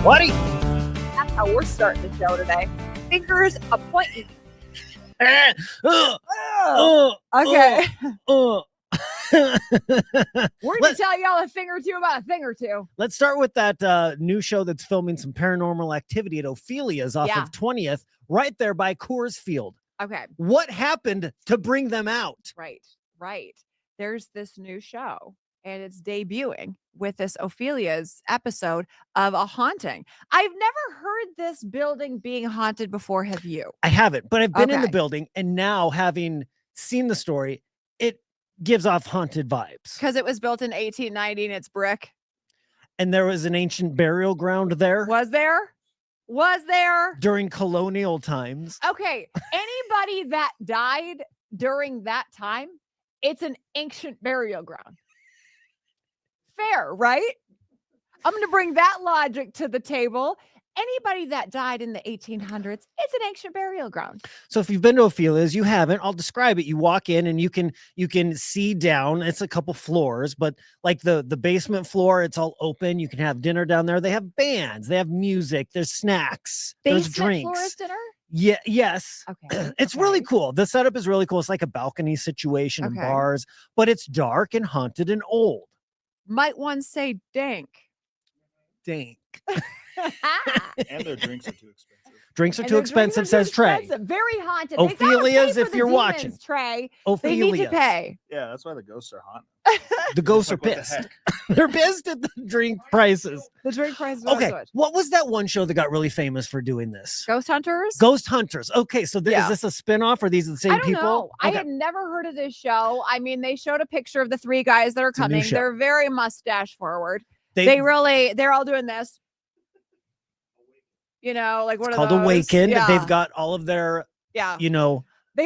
Buddy. That's how we're starting the show today. Fingers a pointing. Okay. We're going to tell y'all a thing or two about a thing or two. Let's start with that new show that's filming some paranormal activity at Ophelia's off of 20th, right there by Coors Field. Okay. What happened to bring them out? Right. There's this new show, and it's debuting with this Ophelia's episode of a haunting. I've never heard this building being haunted before. Have you? I haven't, but I've been in the building, and now having seen the story, it gives off haunted vibes. Because it was built in 1890 and it's brick. And there was an ancient burial ground there. Was there? During colonial times. Okay. Anybody that died during that time, it's an ancient burial ground. Fair, right? I'm going to bring that logic to the table. Anybody that died in the 1800s, it's an ancient burial ground. So if you've been to Ophelia's, you haven't, I'll describe it. You walk in and you can see down. It's a couple floors, but like the basement floor, it's all open. You can have dinner down there. They have bands, they have music, there's snacks, there's drinks. Floor is dinner? Yeah, yes. Okay. It's really cool. The setup is really cool. It's like a balcony situation and bars, but it's dark and haunted and old. Might one say dank. Dank. And their drinks are too expensive. Drinks are too expensive, says Trey. Very haunted. Ophelia's, if you're watching. Trey, Ophelia's. They need to pay. Yeah, that's why the ghosts are haunted. The ghosts are What the pissed. heck? They're pissed at the drink prices. The drink prices. Okay, what was that one show that got really famous for doing this? Ghost Hunters. Ghost Hunters. Okay, so is this a spinoff, or these are the same I don't people? know. Okay. I had never heard of this show. I mean, they showed a picture of the three guys that are coming. They're very mustache forward. They're all doing this. You know, like what it's are called those? Awakened. Yeah. They've got all of their, they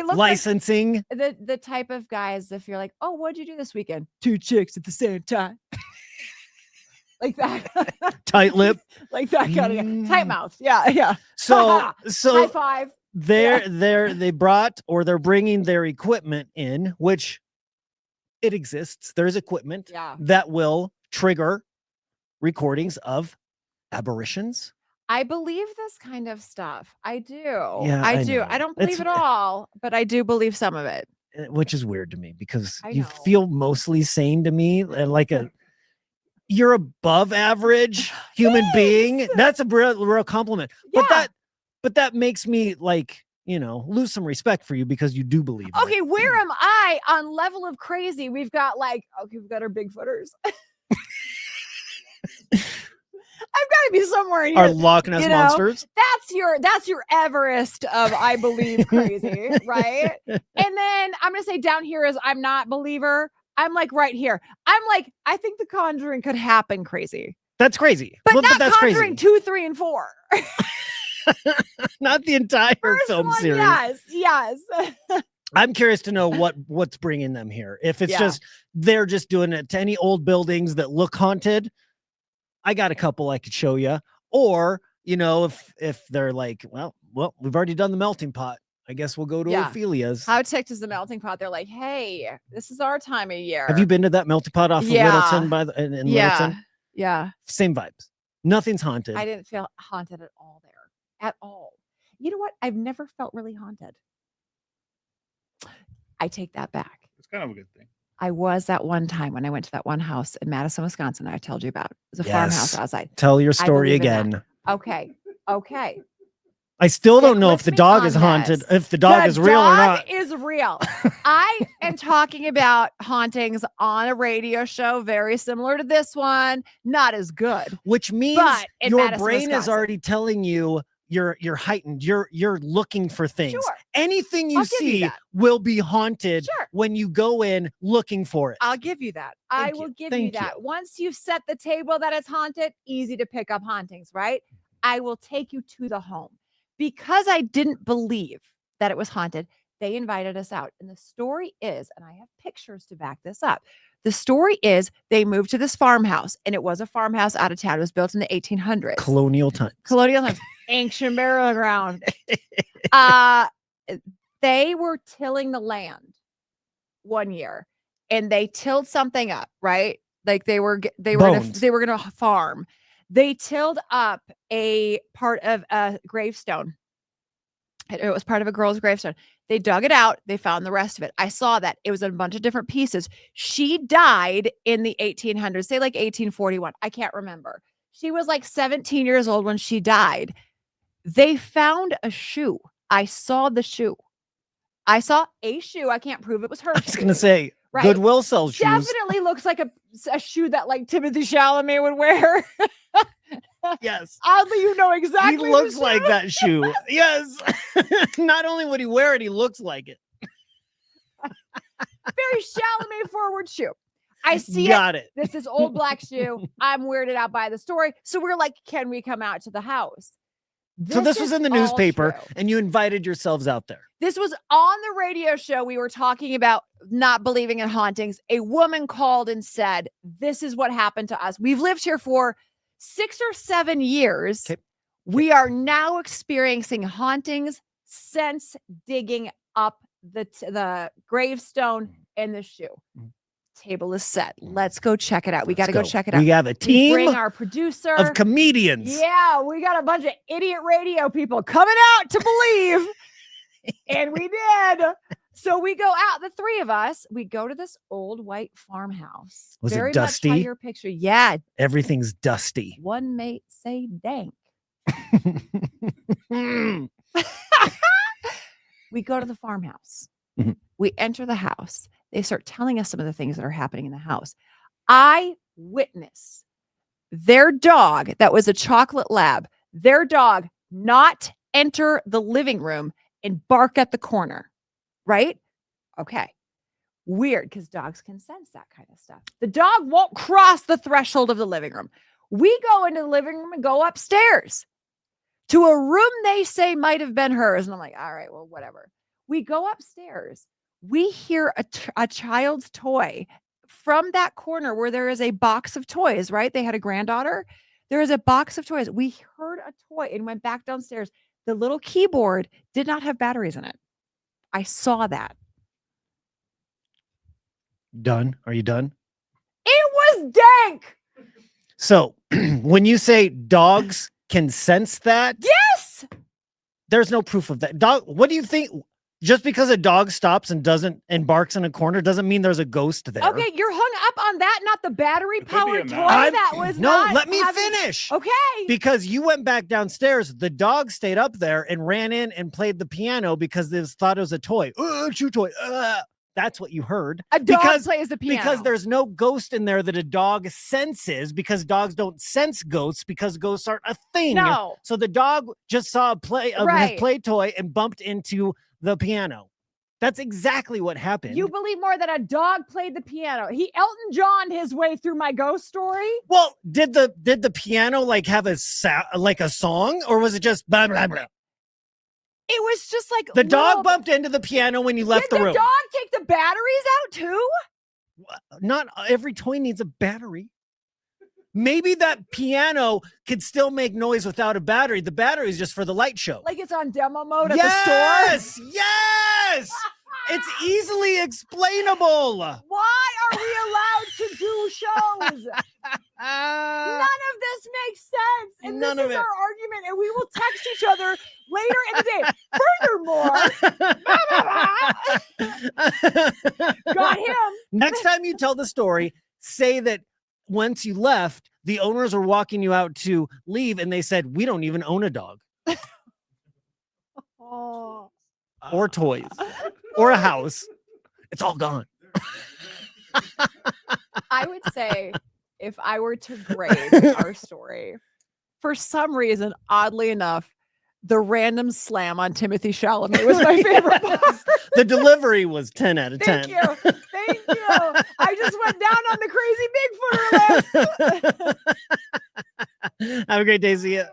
look licensing. Like the type of guys, if you're like, oh, what'd you do this weekend? 2 chicks at the same time. Like that. Tight lip. Like that kind of tight mouth. Yeah. So high five. They brought, or they're bringing their equipment in, which it exists. There's equipment that will trigger recordings of apparitions. I believe this kind of stuff. I do. Yeah, I do. I don't believe it all, but I do believe some of it. Which is weird to me because you feel mostly sane to me. Like you're above average human being. That's a real compliment. Yeah. But that makes me lose some respect for you because you do believe it. Okay, where am I on level of crazy? We've got we've got our Bigfooters. I've got to be somewhere in here. Our Loch Ness monsters. That's your Everest of I believe crazy, right? And then I'm gonna say down here is I'm not believer. I'm like right here. I'm like I think The Conjuring could happen crazy. That's crazy, but not that's Conjuring crazy. 2, 3, and 4. Not the entire film series. Yes. I'm curious to know what's bringing them here. If it's just they're just doing it to any old buildings that look haunted. I got a couple I could show you. Or, if they're like, well, we've already done the melting pot. I guess we'll go to Ophelia's. How ticked is the melting pot? They're like, hey, this is our time of year. Have you been to that melting pot off of Littleton in Littleton? Yeah. Same vibes. Nothing's haunted. I didn't feel haunted at all there. At all. You know what? I've never felt really haunted. I take that back. It's kind of a good thing. I was that one time when I went to that one house in Madison, Wisconsin. I told you about. It was a farmhouse outside. Tell your story again. Okay. I still don't know if the dog is haunted, if the dog is real or not. The dog is real. I am talking about hauntings on a radio show, very similar to this one. Not as good. Which means your brain is already telling you you're heightened. You're looking for things. Sure. Anything you see will be haunted when you go in looking for it. I'll give you that. I will give you that. Once you've set the table that it's haunted, easy to pick up hauntings, right? I will take you to the home. Because I didn't believe that it was haunted, they invited us out. And the story is, and I have pictures to back this up. The story is they moved to this farmhouse, and it was a farmhouse out of town. It was built in the 1800s. Colonial times. Ancient burial ground. They were tilling the land one year, and they tilled something up, right? Like they were going to farm. They tilled up a part of a gravestone. It was part of a girl's gravestone. They dug it out. They found the rest of it. I saw that. It was in a bunch of different pieces. She died in the 1800s, say like 1841. I can't remember. She was like 17 years old when she died. They found a shoe. I saw the shoe. I saw a shoe. I can't prove it was her. I was going to say, right? Goodwill sells shoes. Definitely looks like a shoe that like Timothée Chalamet would wear. Yes. Oddly, you know exactly. He looks like that shoe. Yes. Not only would he wear it, he looks like it. Very Chalamet forward shoe. I see it. This is old black shoe. I'm weirded out by the story. So we're like, can we come out to the house? So this was in the newspaper and you invited yourselves out there. This was on the radio show. We were talking about not believing in hauntings. A woman called and said, this is what happened to us. We've lived here for 6 or 7 years. Okay. We are now experiencing hauntings since digging up the gravestone and the shoe. Table is set. Let's go check it out. We got to go check it out. We have a team. Bring our producer of comedians. Yeah, we got a bunch of idiot radio people coming out to believe. And we did. So we go out, the three of us, we go to this old white farmhouse. Was Very it dusty? Much how your picture. Yeah. Everything's dusty. One may say dank. We go to the farmhouse. Mm-hmm. We enter the house. They start telling us some of the things that are happening in the house. I witness their dog, that was a chocolate lab, their dog not enter the living room and bark at the corner. Right? Okay. Weird, because dogs can sense that kind of stuff. The dog won't cross the threshold of the living room. We go into the living room and go upstairs to a room they say might have been hers. And I'm like, all right, well, whatever. We go upstairs. We hear a child's toy from that corner where there is a box of toys, right? They had a granddaughter. There is a box of toys. We heard a toy and went back downstairs. The little keyboard did not have batteries in it. I saw that. Done? Are you done? It was dank. So when you say dogs can sense that? Yes. There's no proof of that. Dog, what do you think? Just because a dog stops and barks in a corner doesn't mean there's a ghost there. Okay, you're hung up on that, not the battery powered toy that was let me finish. Okay. Because you went back downstairs, the dog stayed up there and ran in and played the piano because they thought it was a toy. Chew toy. That's what you heard. A dog plays the piano. Because there's no ghost in there that a dog senses, because dogs don't sense ghosts because ghosts aren't a thing. No. So the dog just saw his play toy and bumped into the piano. That's exactly what happened. You believe more that a dog played the piano. He Elton John'd his way through my ghost story. Well, did the piano like have a song, or was it just blah blah blah? It was just like the dog bumped into the piano when you left the room. Did the dog take the batteries out too? Not every toy needs a battery. Maybe that piano could still make noise without a battery. The battery is just for the light show. Like it's on demo mode at the store? Yes! It's easily explainable. Why are we allowed to do shows? None of this makes sense. And this is our argument, and we will text each other later in the day. Furthermore, got him. Next time you tell the story, say that once you left, the owners were walking you out to leave, and they said, we don't even own a dog. Or toys. Or a house. It's all gone. I would say, if I were to grade our story, for some reason, oddly enough, the random slam on Timothée Chalamet was my favorite part. The delivery was 10 out of 10. Thank you. Thank you. I just went down on the crazy Bigfooter list. Have a great day. See ya.